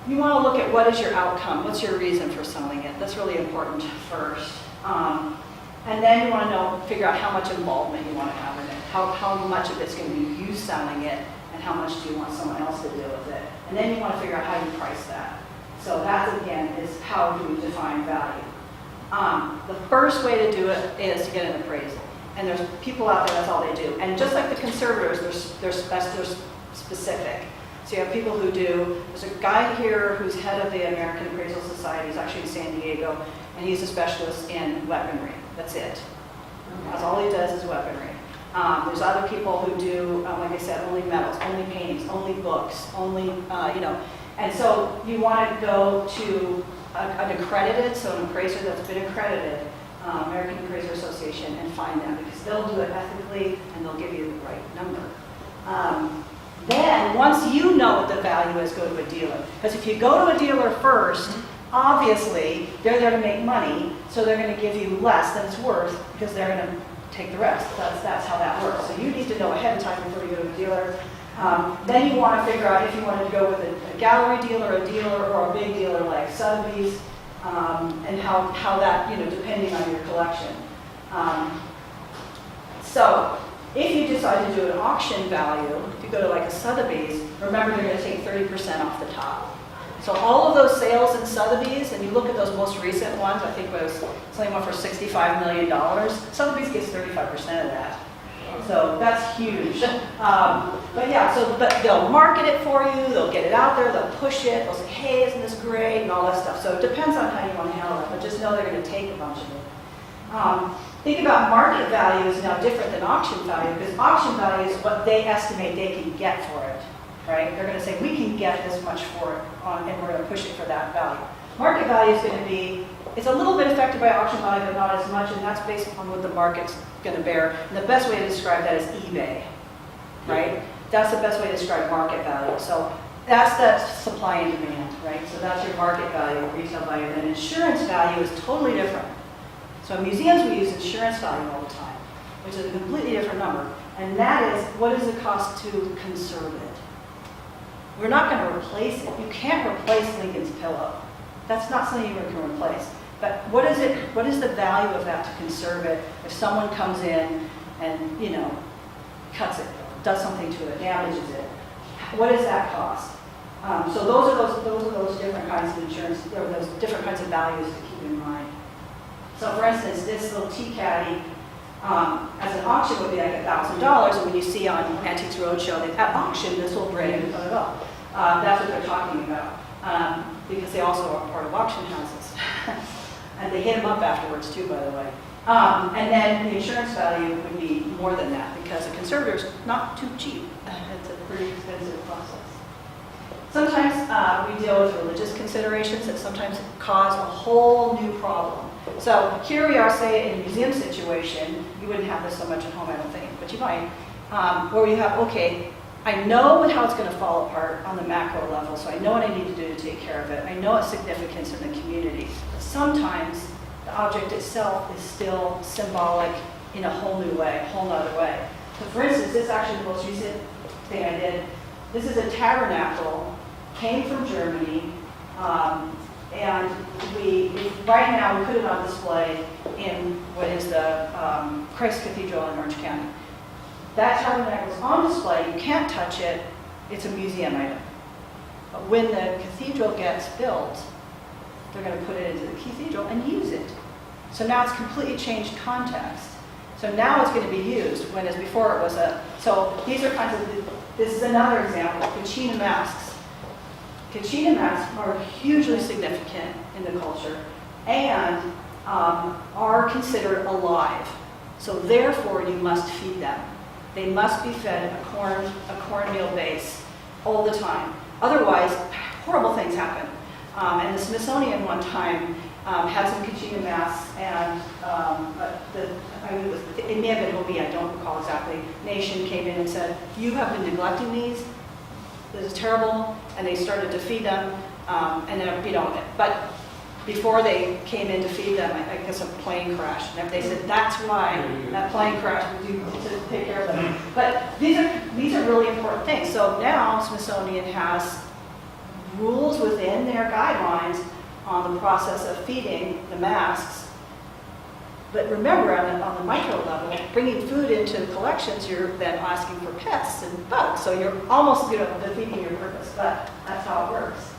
You want to look at what is your outcome, what's your reason for selling it. That's really important first. And then you want to figure out how much involvement you want to have in it, how much of it's going to be you selling it, and how much do you want someone else to deal with it. And then you want to figure out how you price that. So that, again, is how do we define value. The first way to do it is to get an appraisal. And there's people out there, that's all they do. And just like the conservators, they're specific. So you have people who do, there's a guy here who's head of the American Appraisal Society, he's actually in San Diego, and he's a specialist in weaponry. That's it. That's all he does is weaponry. There's other people who do, like I said, only metals, only paintings, only books, only, And so you want to go to an accredited, so an appraiser that's been accredited, American Appraiser Association, and find them, because they'll do it ethically and they'll give you the right number. Then, once you know what the value is, go to a dealer. Because if you go to a dealer first, obviously, they're there to make money, so they're going to give you less than it's worth, because they're going to take the rest. That's how that works. So you need to know ahead of time before you go to a dealer. Then you want to figure out if you want to go with a gallery dealer, a dealer, or a big dealer like Sotheby's, and how that, depending on your collection. So if you decide to do an auction value, if you go to like a Sotheby's, remember they're going to take 30% off the top. So all of those sales in Sotheby's, and you look at those most recent ones, I think something went for $65 million. Sotheby's gets 35% of that. So that's huge. But they'll market it for you, they'll get it out there, they'll push it, they'll say, hey, isn't this great, and all that stuff. So it depends on how you want to handle it, but just know they're going to take a bunch of it. Think about market value is now different than auction value, because auction value is what they estimate they can get for it, right? They're going to say, we can get this much for it, and we're going to push it for that value. Market value is going to be, it's a little bit affected by auction value, but not as much, and that's based on what the market's going to bear. And the best way to describe that is eBay, right? That's the best way to describe market value. So that's that supply and demand, right? So that's your market value, retail value. And then insurance value is totally different. So in museums, we use insurance value all the time, which is a completely different number. And that is, what does it cost to conserve it? We're not going to replace it. You can't replace Lincoln's pillow. That's not something you can replace. But what is the value of that to conserve it if someone comes in and, cuts it, does something to it, damages it? What does that cost? So those are those different kinds of insurance, or those different kinds of values to keep in mind. So for instance, this little tea caddy, as an auction would be like $1,000, and when you see on Antiques Roadshow, at auction, this will bring, that's what they're talking about, because they also are part of auction houses. And they hit them up afterwards too, by the way. And then the insurance value would be more than that, because a conservator's not too cheap. It's a pretty expensive process. Sometimes we deal with religious considerations that sometimes cause a whole new problem. So here we are, say, in a museum situation, you wouldn't have this so much at home, I don't think, but you might, where you have, okay, I know how it's going to fall apart on the macro level, so I know what I need to do to take care of it. I know its significance in the community. But sometimes the object itself is still symbolic in a whole new way, a whole other way. So for instance, this is actually the most recent thing I did. This is a tabernacle, came from Germany, and right now we put it on display in what is the Christ Cathedral in Orange County. That tabernacle is on display, you can't touch it, it's a museum item. But when the cathedral gets built, they're going to put it into the cathedral and use it. So now it's completely changed context. So now it's going to be used, whereas before it was so these are kinds of, this is another example, Kachina masks. Kachina masks are hugely significant in the culture and are considered alive. So therefore you must feed them. They must be fed a cornmeal base all the time. Otherwise, horrible things happen. And the Smithsonian one time had some Kachina masks, and it may have been Hobie, I don't recall exactly. Nation came in and said, "You have been neglecting these. This is terrible." And they started to feed them, but before they came in to feed them, I guess a plane crashed. And they said, that's why that plane crashed, we do to take care of them. But these are really important things. So now Smithsonian has rules within their guidelines on the process of feeding the masks. But remember, on the micro level, bringing food into collections, you're then asking for pests and bugs. So you're almost, defeating your purpose, but that's how it works.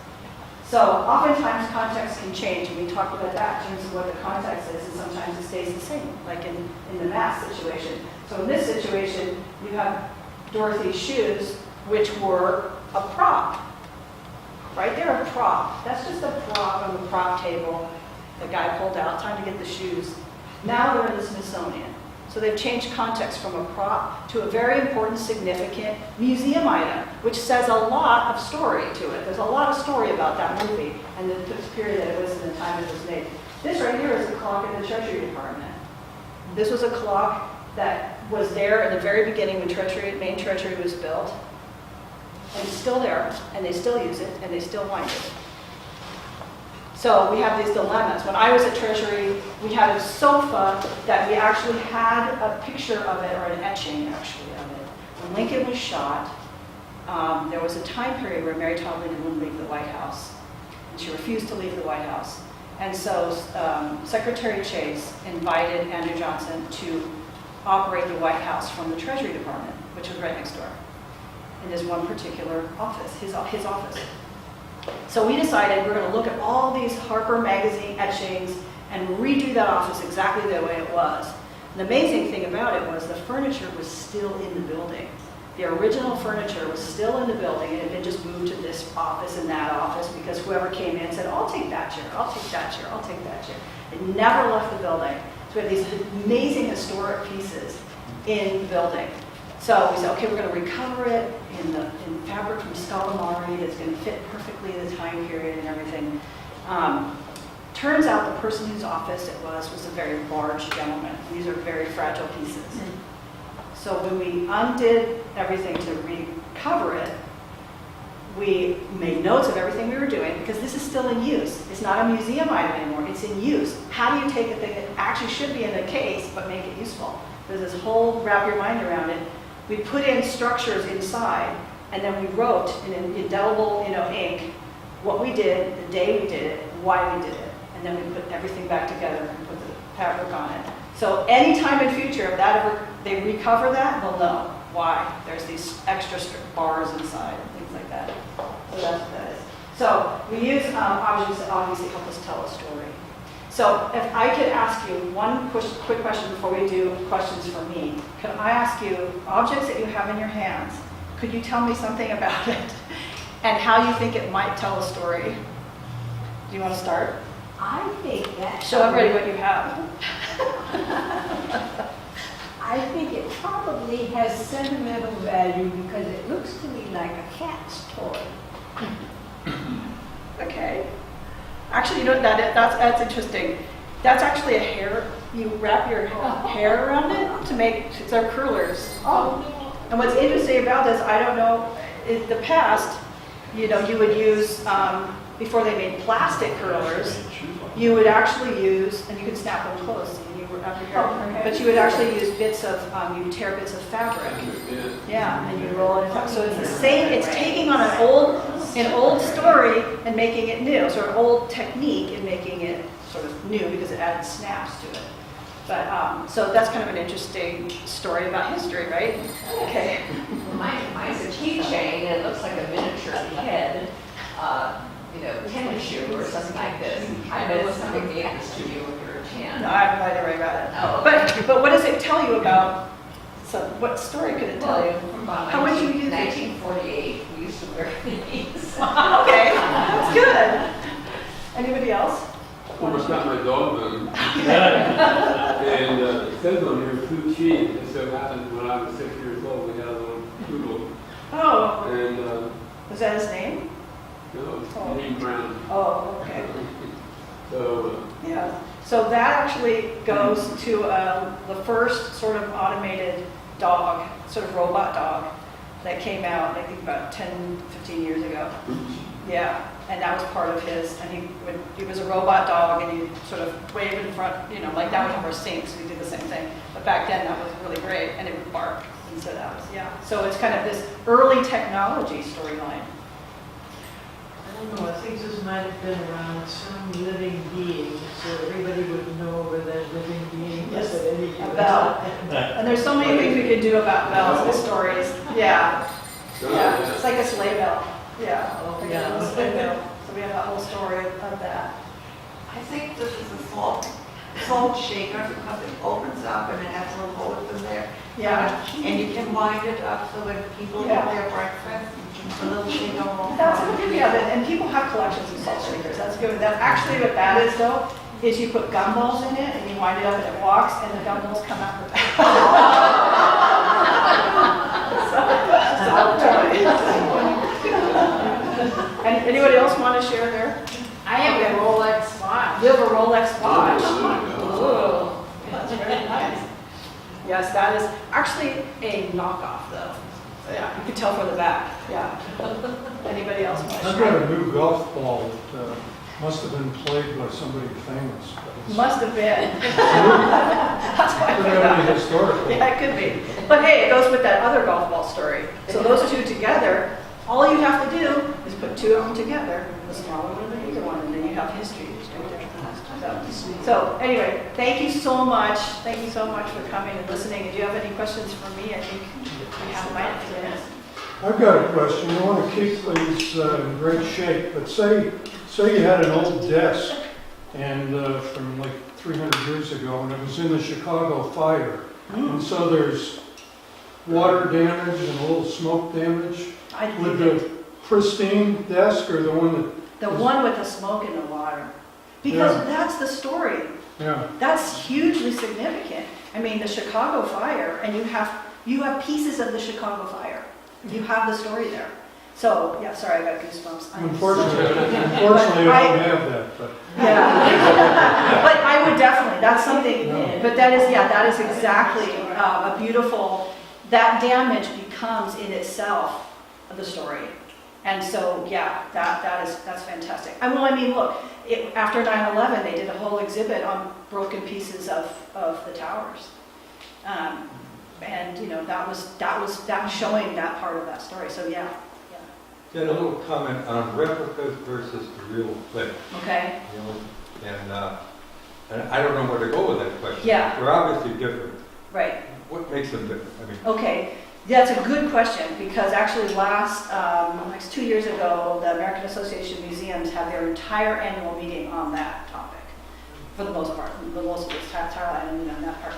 So oftentimes context can change, and we talked about that in terms of what the context is, and sometimes it stays the same, like in the mask situation. So in this situation, you have Dorothy's shoes, which were a prop. Right? They're a prop. That's just a prop on the prop table. The guy pulled out, time to get the shoes. Now they're in the Smithsonian. So they've changed context from a prop to a very important, significant museum item, which says a lot of story to it. There's a lot of story about that movie and the period that it was in, the time it was made. This right here is a clock in the Treasury Department. This was a clock that was there in the very beginning when main Treasury was built. And it's still there, and they still use it, and they still wind it. So we have these dilemmas. When I was at Treasury, we had a sofa that we actually had a picture of it, or an etching actually of it. When Lincoln was shot, there was a time period where Mary Todd Lincoln wouldn't leave the White House. And she refused to leave the White House. And so Secretary Chase invited Andrew Johnson to operate the White House from the Treasury Department, which was right next door, in this one particular office, his office. So we decided we're going to look at all these Harper Magazine etchings and redo that office exactly the way it was. And the amazing thing about it was the furniture was still in the building. The original furniture was still in the building, and it had been just moved to this office and that office because whoever came in said, I'll take that chair, I'll take that chair, I'll take that chair. It never left the building. So we have these amazing historic pieces in the building. So we said, okay, we're going to recover it in fabric from Scalamari that's going to fit perfectly in the time period and everything. Turns out the person whose office it was a very large gentleman. These are very fragile pieces. So when we undid everything to recover it, we made notes of everything we were doing because this is still in use. It's not a museum item anymore, it's in use. How do you take a thing that actually should be in a case but make it useful? There's this whole wrap your mind around it. We put in structures inside, and then we wrote in an indelible, ink, what we did, the day we did it, why we did it, and then we put everything back together and put the fabric on it. So anytime in future, if that ever they recover that, they'll know why. There's these extra bars inside and things like that. So that's what that is. So we use objects that obviously help us tell a story. So if I could ask you one quick question before we do questions for me. Can I ask you, objects that you have in your hands, could you tell me something about it and how you think it might tell a story? Do you want to start? I think that. Show everybody what you have. I think it probably has sentimental value because it looks to me like a cat's toy. Okay. Actually, that's interesting. That's actually a hair. You wrap your hair around it to make, they're curlers. Oh. And what's interesting about this, I don't know, in the past, you would use, before they made plastic curlers, you would actually use, and you could snap them closed, and you were up your hair, okay. but you would actually use bits of, you would tear bits of fabric. Yeah, and you roll it. So it's the same, it's taking on an old story and making it new, sort of old technique and making it sort of new because it added snaps to it. But, so that's kind of an interesting story about history, right? Okay. Mine's a keychain, and it looks like a miniature head, tennis shoe or something like this. I know somebody gave this to you when you were 10. No, I have no idea right about it. Oh. But what does it tell you about, so what story could it tell you? How would you use it? 1948, we used to wear these. Okay, that's good. Anybody else? Almost got my dog then. And it says on here, food cheap. It so happened when I was 6 years old, we had a little poodle. Oh, And, was that his name? Name Brown. Oh, okay. So, Yeah. So that actually goes to the first sort of automated dog, sort of robot dog that came out, I think about 10, 15 years ago. Yeah, and that was part of his, and he was a robot dog, and he sort of waved in front, like that was our sinks, we did the same thing. But back then, that was really great, and it would bark, and so that was, yeah. So it's kind of this early technology storyline. I don't know, I think this might have been around some living being, so everybody would know where that living being is at any given Bell. time. And there's so many things we could do about bells and stories. Yeah, yeah, it's like a sleigh bell. Yeah. Oh, Like a yeah. little sleigh bell. So we have a whole story of that. I think this is a salt shaker because it opens up and it has little holes in there. Yeah. And you can wind it up so when people Yeah. have their breakfast, a little shaker will. That's good, yeah, and people have collections of salt shakers, that's good. That, actually what that is though, is you put gumballs in it and you wind it up and it walks and the gumballs come out the back. And anybody else want to share their? I have a Rolex watch. You have a Rolex watch. Oh, Ooh, that's very nice. Yes, that is actually a knockoff though. Yeah, you can tell from the back, yeah. Anybody else want to I've share? got a new golf ball that must have been played by somebody famous. But it's Must have been. That's why I could put have that. been historical. Yeah, it could be. But hey, it goes with that other golf ball story. So those two together, all you have to do is put two of them together, the smaller one and the bigger one, and then you have history. So anyway, thank you so much. Thank you so much for coming and listening. If you have any questions for me, I think we have about 2 minutes. I've got a question. You want to keep these in great shape, but say you had an old desk and from like 300 years ago, and it was in the Chicago fire, and so there's water damage and a little smoke damage. I Would think the pristine desk or the one that? the one with the smoke in the water, because Yeah. that's the story. Yeah. That's hugely significant. I mean, the Chicago fire, and you have pieces of the Chicago fire. You have the story there. So, yeah, sorry, I got goosebumps. Unfortunately, I don't have that. But Yeah. But I would definitely, that's something, No. but that is exactly a beautiful, that damage becomes in itself the story. And so, yeah, that's fantastic. I mean, look, after 9/11, they did a whole exhibit on broken pieces of the towers. And, that was showing that part of that story. So, yeah. Got a little comment on replicas versus the real thing. Okay. And I don't know where to go with that question. Yeah. They're obviously different. Right. What makes them different? I mean, Okay, that's a good question, because actually like 2 years ago, the American Association of Museums had their entire annual meeting on that topic, for the most part, most of it's Thailand and on that part.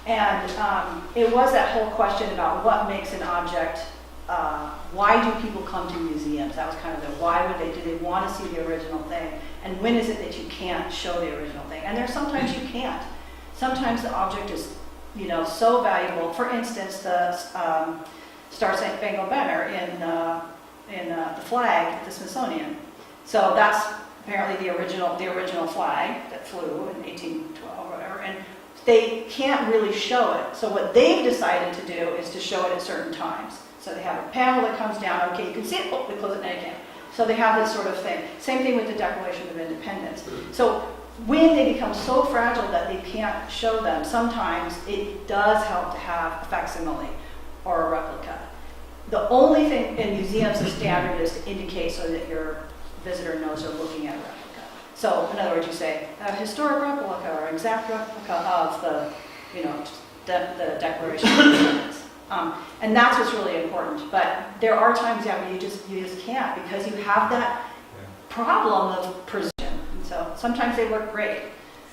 And it was that whole question about what makes an object, why do people come to museums? That was kind of why would do they want to see the original thing? And when is it that you can't show the original thing? And there's sometimes you can't. Sometimes the object is so valuable. For instance, the Star-Spangled Banner in the flag at the Smithsonian. So that's apparently the original flag that flew in 1812 or whatever, and they can't really show it. So what they've decided to do is to show it at certain times. So they have a panel that comes down. Okay, you can see it. Oh, we close it, now you can't. So they have this sort of thing. Same thing with the Declaration of Independence. So when they become so fragile that they can't show them, sometimes it does help to have a facsimile or a replica. The only thing in museums the standard is to indicate so that your visitor knows they're looking at a replica. So in other words, you say a historic replica or exact replica of the Declaration of Independence. And that's what's really important. But there are times where you just can't, because you have that problem of precision. So sometimes they work great.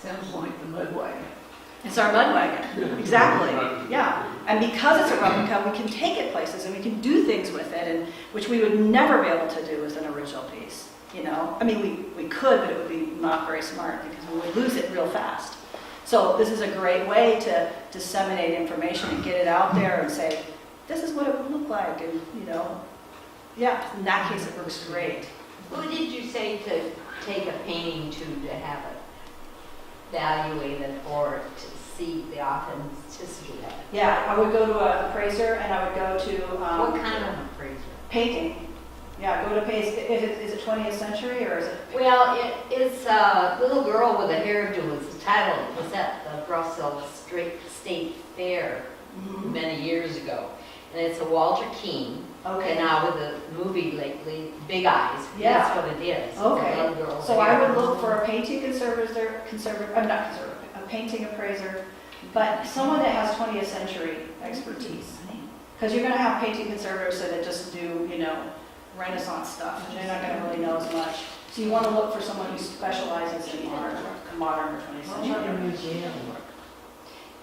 Sounds like the mud wagon. It's our mud wagon. Exactly. Yeah. And because it's a replica, we can take it places and we can do things with it, and which we would never be able to do with an original piece. I mean, we could, but it would be not very smart because we would lose it real fast. So this is a great way to disseminate information and get it out there and say, this is what it would look like, and yeah. In that case, it works great. Who did you say to take a painting to have it evaluated or to see the authenticity of it? Yeah, I would go to an appraiser, and I would go to What kind of appraiser? painting. Yeah, go to page, is it 20th century or is it? Well, it's a little girl with a hairdo. It's the title. It was at the Brussels State Fair many years ago. And it's a Walter Keane. Okay. And now with the movie lately, Big Eyes. Yeah. That's what it is. It's a Okay. little girl with So I would hair. look for a painting a painting appraiser, but someone that has 20th century expertise. Because you're gonna have painting conservators that just do, Renaissance stuff, and they're not gonna really know as much. So you wanna look for someone who specializes in modern or 20th How about a century.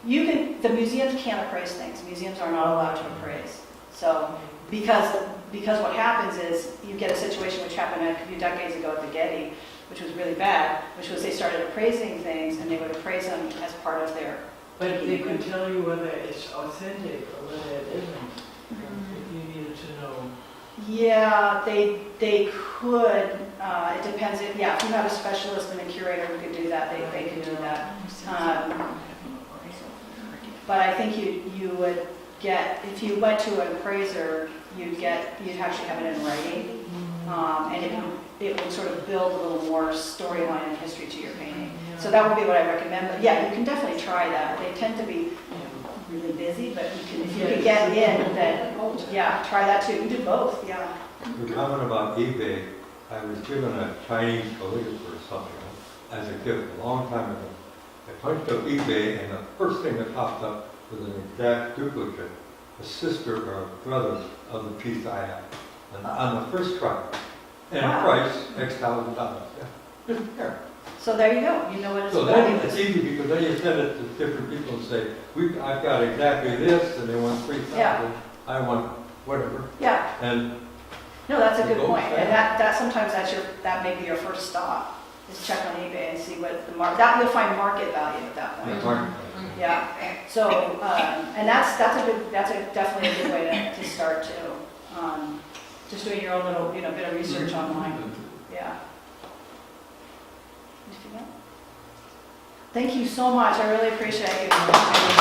museum? The museums can't appraise things. Museums are not allowed to appraise. So, because what happens is you get a situation which happened a few decades ago at the Getty, which was really bad, which was they started appraising things and they would appraise them as part of their. But they could tell you whether it's authentic or whether it isn't, if you needed to know. Yeah, they could, it depends, if you have a specialist and a curator who could do that, they could do that. But I think you would get, if you went to an appraiser, you'd actually have it in writing. And it would sort of build a little more storyline and history to your painting. So that would be what I recommend, but yeah, you can definitely try that. They tend to be really busy, but if you can get in, then, try that too. You do both, yeah. The comment about eBay, I was given a Chinese calligrapher or something as a gift a long time ago. I punched up eBay and the first thing that popped up was an exact duplicate, a sister or a brother of the piece I had. And on the first try. And Wow. price, X $1,000. Yeah. Just there. So there you go, you know what it's So about. then it's easy because then you send it to different people and say, I've got exactly this, and they want 3,000. Yeah. I want whatever. Yeah, And no, that's a good Go point. fast. And that sometimes that may be your first stop, is check on eBay and see what the that you'll find market value at that point. the market. Yeah, so, and that's definitely a good way to start too. Just doing your own little, bit of research online, yeah. Anything else? Thank you so much, I really appreciate you.